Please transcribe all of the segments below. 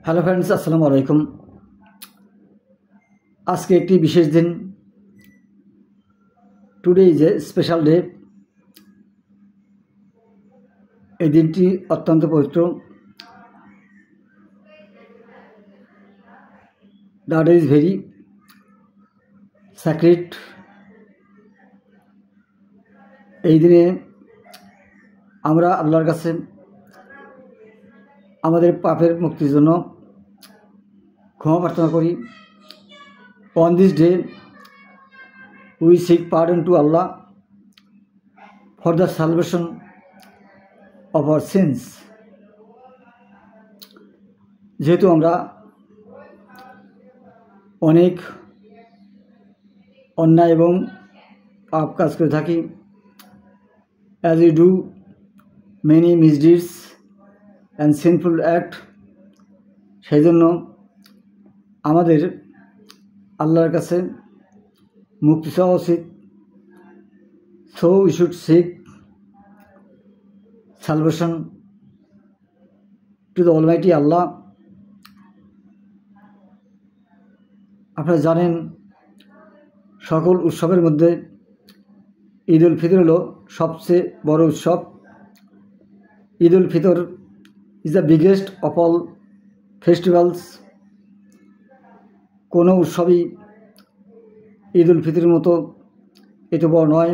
Hello friends, আসসালামু আলাইকুম। আজকে একটি বিশেষ দিন। Today is a special day. এই দিনটি অত্যন্ত পবিত্র। The day is very sacred. এই দিনে আমরা আল্লাহর কাছে আমাদের পাপের মুক্তির জন্য ক্ষমা প্রার্থনা করি। On this day we seek pardon to Allah for the salvation of our sins. যেহেতু আমরা অনেক অন্যায় এবং পাপ কাজ করে থাকি, as we do many misdeeds and sinful act, সেই জন্য আমাদের আল্লাহর কাছে মুক্তি চাওয়া উচিত। So we should seek salvation to the almighty Allah. আপনারা জানেন, সকল উৎসবের মধ্যে ঈদ উল ফিতর হলো সবচেয়ে বড় উৎসব। Eid ul Fitr is the biggest of all festivals. কোনো উৎসবই ঈদ উল ফিতরের মতো এত বড় নয়।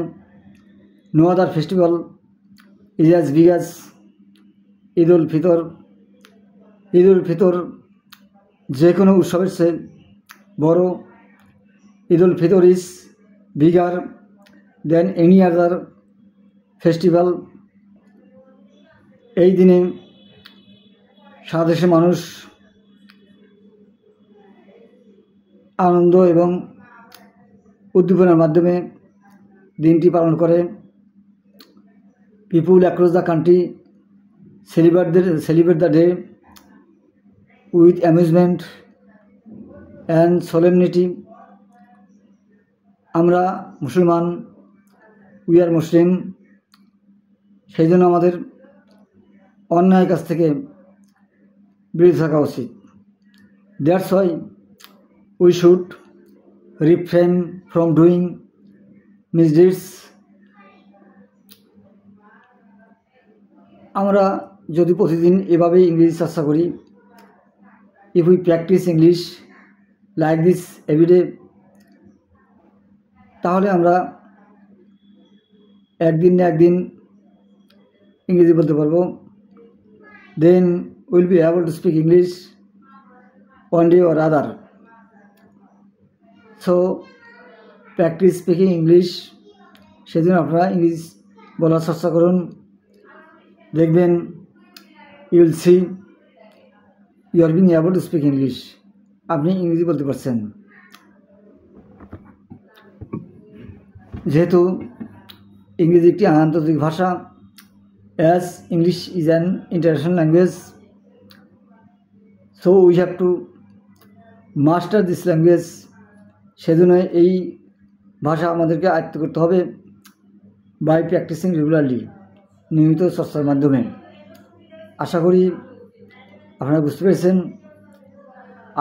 No other festival is as big as Eid ul Fitr. Eid ul Fitr যে কোনো উৎসবের চেয়ে বড়। Eid ul Fitr is bigger than any other festival. এই দিনে সারা দেশের মানুষ আনন্দ এবং উদ্দীপনার মাধ্যমে দিনটি পালন করে। People across the country celebrate the day with amusement and solemnity. আমরা মুসলমান, উই আর মুসলিম, সেই জন্য আমাদের অন্যায় কাছ থেকে বিরত থাকা উচিত। That's why we should refrain from doing misdeeds. আমরা যদি প্রতিদিন এভাবেই ইংরেজি চর্চা করি, if we practice English like this every day, তাহলে আমরা একদিন না একদিন ইংরেজি বলতে পারবো। Then will be able to speak English one day or other. So practice speaking English. সেজন্য আপনারা ইংলিশ বলার চর্চা করুন। দেখবেন you will see you are being able to speak English. আপনি ইংরেজি বলতে পারছেন। যেহেতু ইংরেজি একটি আন্তর্জাতিক ভাষা, as English is an international language, so we have to master this language. সেজন্য এই ভাষা আমাদেরকে আয়ত্ত করতে হবে বাই প্র্যাকটিসিং রেগুলারলি, নিয়মিত চর্চার মাধ্যমে। আশা করি আপনারা বুঝতে পেরেছেন।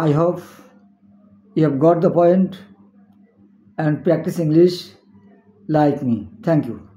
I hope you have got the point and practice English like me. Thank you.